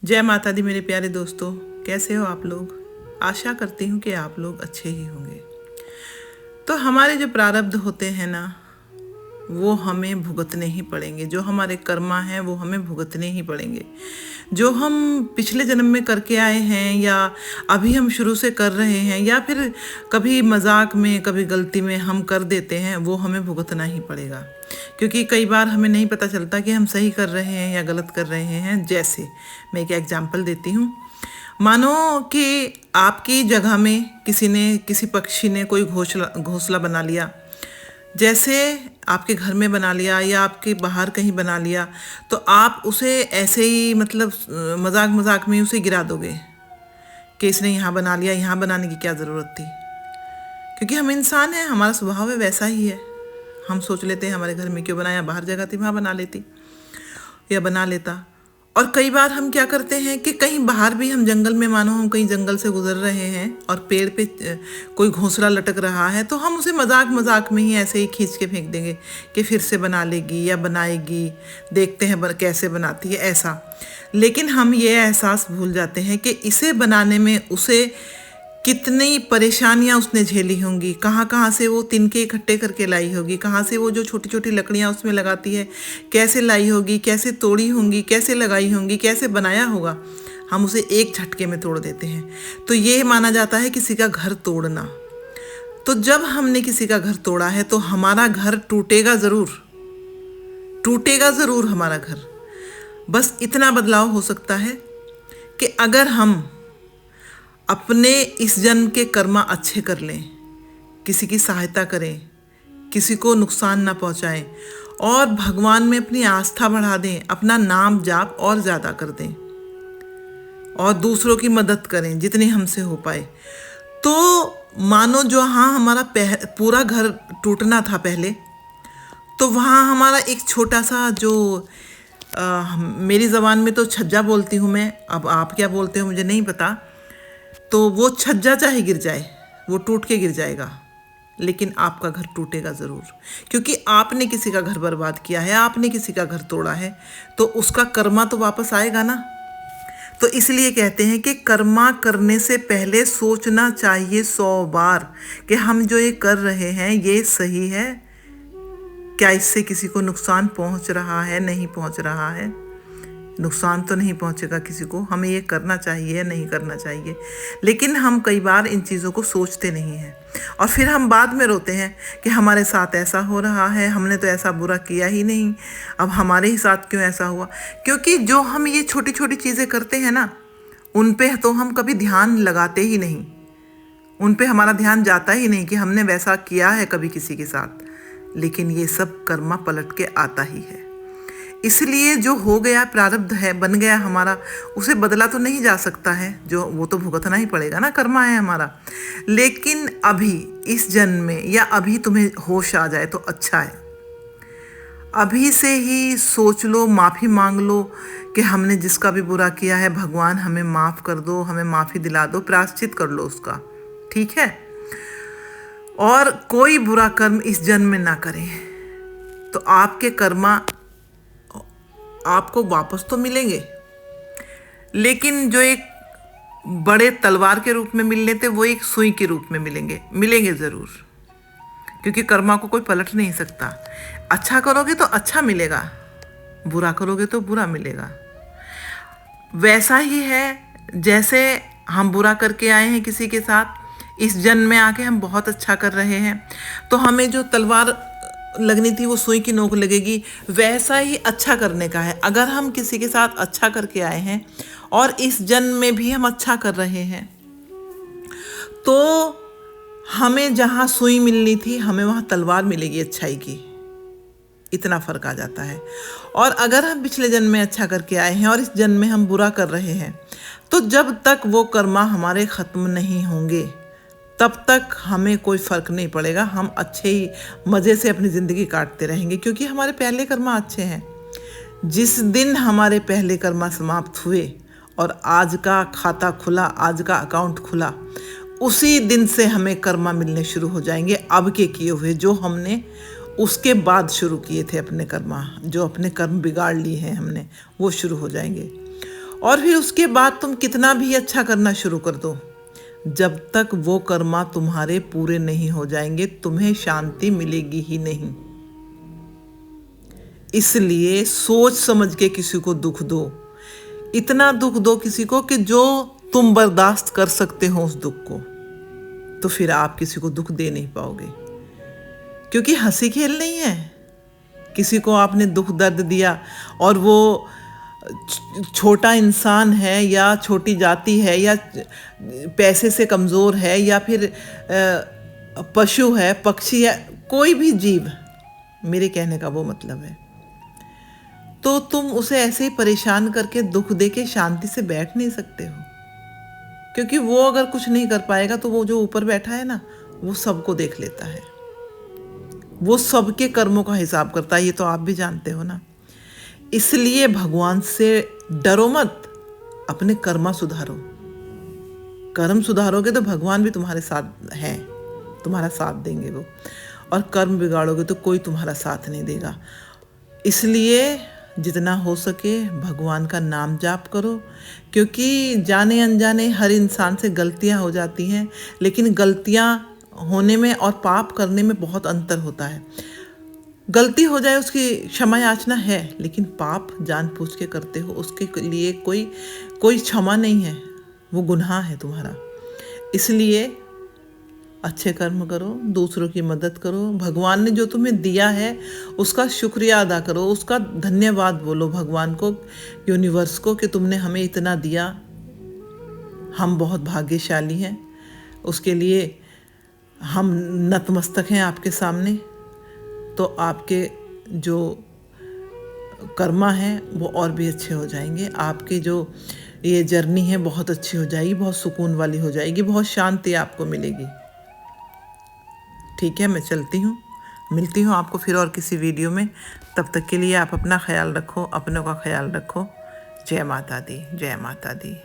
जय माता दी मेरे प्यारे दोस्तों, कैसे हो आप लोग। आशा करती हूँ कि आप लोग अच्छे ही होंगे। तो हमारे जो प्रारब्ध होते हैं ना, वो हमें भुगतने ही पड़ेंगे। जो हमारे कर्मा हैं वो हमें भुगतने ही पड़ेंगे। जो हम पिछले जन्म में करके आए हैं या अभी हम शुरू से कर रहे हैं या फिर कभी मजाक में कभी गलती में हम कर देते हैं, वो हमें भुगतना ही पड़ेगा। क्योंकि कई बार हमें नहीं पता चलता कि हम सही कर रहे हैं या गलत कर रहे हैं। जैसे मैं एक एग्जांपल देती हूँ। मानो कि आपकी जगह में किसी पक्षी ने कोई घोंसला बना लिया, जैसे आपके घर में बना लिया या आपके बाहर कहीं बना लिया, तो आप उसे ऐसे ही मतलब मजाक मजाक में उसे गिरा दोगे कि इसने यहाँ बना लिया, यहाँ बनाने की क्या ज़रूरत थी। क्योंकि हम इंसान हैं, हमारा स्वभाव है वैसा ही है। हम सोच लेते हैं हमारे घर में क्यों बनाया, बाहर जगह थी वहाँ बना लेती या बना लेता। और कई बार हम क्या करते हैं कि कहीं बाहर भी हम जंगल में, मानो हम कहीं जंगल से गुजर रहे हैं और पेड़ पे कोई घोंसला लटक रहा है, तो हम उसे मजाक मजाक में ही ऐसे ही खींच के फेंक देंगे कि फिर से बना लेगी या बनाएगी, देखते हैं कैसे बनाती है ऐसा। लेकिन हम ये एहसास भूल जाते हैं कि इसे बनाने में उसे कितनी परेशानियां उसने झेली होंगी, कहाँ कहाँ से वो तिनके इकट्ठे करके लाई होगी, कहाँ से वो जो छोटी छोटी लकड़ियाँ उसमें लगाती है कैसे लाई होगी, कैसे तोड़ी होंगी, कैसे लगाई होंगी, कैसे बनाया होगा। हम उसे एक झटके में तोड़ देते हैं। तो ये माना जाता है किसी का घर तोड़ना। तो जब हमने किसी का घर तोड़ा है तो हमारा घर टूटेगा ज़रूर, टूटेगा ज़रूर हमारा घर। बस इतना बदलाव हो सकता है कि अगर हम अपने इस जन्म के कर्मा अच्छे कर लें, किसी की सहायता करें, किसी को नुकसान ना पहुंचाएं और भगवान में अपनी आस्था बढ़ा दें, अपना नाम जाप और ज़्यादा कर दें और दूसरों की मदद करें जितनी हमसे हो पाए, तो मानो जो हाँ हमारा पूरा घर टूटना था पहले, तो वहाँ हमारा एक छोटा सा जो मेरी ज़बान में तो छज्जा बोलती हूँ मैं, अब आप क्या बोलते हो मुझे नहीं पता, तो वो छज्जा चाहे गिर जाए, वो टूट के गिर जाएगा, लेकिन आपका घर टूटेगा ज़रूर। क्योंकि आपने किसी का घर बर्बाद किया है, आपने किसी का घर तोड़ा है, तो उसका कर्मा तो वापस आएगा ना। तो इसलिए कहते हैं कि कर्मा करने से पहले सोचना चाहिए 100 बार कि हम जो ये कर रहे हैं ये सही है, क्या इससे किसी को नुकसान पहुंच रहा है, नहीं पहुंच रहा है। नुकसान तो नहीं पहुंचेगा किसी को, हमें ये करना चाहिए या नहीं करना चाहिए। लेकिन हम कई बार इन चीज़ों को सोचते नहीं हैं और फिर हम बाद में रोते हैं कि हमारे साथ ऐसा हो रहा है, हमने तो ऐसा बुरा किया ही नहीं, अब हमारे ही साथ क्यों ऐसा हुआ। क्योंकि जो हम ये छोटी छोटी चीज़ें करते हैं ना, उन पे तो हम कभी ध्यान लगाते ही नहीं, उन पे हमारा ध्यान जाता ही नहीं कि हमने वैसा किया है कभी किसी के साथ। लेकिन ये सब कर्मा पलट के आता ही है। इसलिए जो हो गया प्रारब्ध है, बन गया हमारा, उसे बदला तो नहीं जा सकता है, जो वो तो भुगतना ही पड़ेगा ना, कर्मा है हमारा। लेकिन अभी इस जन्म में या अभी तुम्हें होश आ जाए तो अच्छा है। अभी से ही सोच लो, माफ़ी मांग लो कि हमने जिसका भी बुरा किया है, भगवान हमें माफ़ कर दो, हमें माफ़ी दिला दो, प्रायश्चित कर लो उसका, ठीक है। और कोई बुरा कर्म इस जन्म में ना करें, तो आपके कर्मा आपको वापस तो मिलेंगे, लेकिन जो एक बड़े तलवार के रूप में मिलने थे वो एक सुई के रूप में मिलेंगे ज़रूर। क्योंकि कर्मा को कोई पलट नहीं सकता। अच्छा करोगे तो अच्छा मिलेगा, बुरा करोगे तो बुरा मिलेगा। वैसा ही है जैसे हम बुरा करके आए हैं किसी के साथ, इस जन्म में आके हम बहुत अच्छा कर रहे हैं, तो हमें जो तलवार लगनी थी वो सुई की नोक लगेगी। वैसा ही अच्छा करने का है। अगर हम किसी के साथ अच्छा करके आए हैं और इस जन्म में भी हम अच्छा कर रहे हैं, तो हमें जहाँ सुई मिलनी थी हमें वहाँ तलवार मिलेगी अच्छाई की। इतना फर्क आ जाता है। और अगर हम पिछले जन्म में अच्छा करके आए हैं और इस जन्म में हम बुरा कर रहे हैं, तो जब तक वो कर्मा हमारे ख़त्म नहीं होंगे तब तक हमें कोई फ़र्क नहीं पड़ेगा। हम अच्छे ही मज़े से अपनी ज़िंदगी काटते रहेंगे, क्योंकि हमारे पहले कर्मा अच्छे हैं। जिस दिन हमारे पहले कर्मा समाप्त हुए और आज का खाता खुला, आज का अकाउंट खुला, उसी दिन से हमें कर्मा मिलने शुरू हो जाएंगे, अब के किए हुए, जो हमने उसके बाद शुरू किए थे अपने कर्मा, जो अपने कर्म बिगाड़ लिए हैं हमने, वो शुरू हो जाएंगे। और फिर उसके बाद तुम कितना भी अच्छा करना शुरू कर दो, जब तक वो कर्मा तुम्हारे पूरे नहीं हो जाएंगे तुम्हें शांति मिलेगी ही नहीं। इसलिए सोच समझ के किसी को दुख दो, इतना दुख दो किसी को कि जो तुम बर्दाश्त कर सकते हो उस दुख को। तो फिर आप किसी को दुख दे नहीं पाओगे, क्योंकि हंसी खेल नहीं है। किसी को आपने दुख दर्द दिया और वो छोटा इंसान है या छोटी जाति है या पैसे से कमज़ोर है या फिर पशु है, पक्षी है, कोई भी जीव, मेरे कहने का वो मतलब है, तो तुम उसे ऐसे ही परेशान करके दुख दे के शांति से बैठ नहीं सकते हो। क्योंकि वो अगर कुछ नहीं कर पाएगा तो वो जो ऊपर बैठा है ना, वो सबको देख लेता है, वो सबके कर्मों का हिसाब करता है, ये तो आप भी जानते हो ना। इसलिए भगवान से डरो मत, अपने कर्म सुधारो। कर्म सुधारोगे तो भगवान भी तुम्हारे साथ हैं, तुम्हारा साथ देंगे वो, और कर्म बिगाड़ोगे तो कोई तुम्हारा साथ नहीं देगा। इसलिए जितना हो सके भगवान का नाम जाप करो, क्योंकि जाने अनजाने हर इंसान से गलतियां हो जाती हैं, लेकिन गलतियां होने में और पाप करने में बहुत अंतर होता है। गलती हो जाए उसकी क्षमा याचना है, लेकिन पाप जानबूझ के करते हो उसके लिए कोई क्षमा नहीं है, वो गुनाह है तुम्हारा। इसलिए अच्छे कर्म करो, दूसरों की मदद करो, भगवान ने जो तुम्हें दिया है उसका शुक्रिया अदा करो, उसका धन्यवाद बोलो भगवान को, यूनिवर्स को, कि तुमने हमें इतना दिया, हम बहुत भाग्यशाली हैं। उसके लिए हम नतमस्तक हैं आपके सामने। तो आपके जो कर्मा हैं वो और भी अच्छे हो जाएंगे, आपकी जो ये जर्नी है बहुत अच्छी हो जाएगी, बहुत सुकून वाली हो जाएगी, बहुत शांति आपको मिलेगी। ठीक है, मैं चलती हूँ, मिलती हूँ आपको फिर और किसी वीडियो में। तब तक के लिए आप अपना ख्याल रखो, अपनों का ख्याल रखो। जय माता दी, जय माता दी।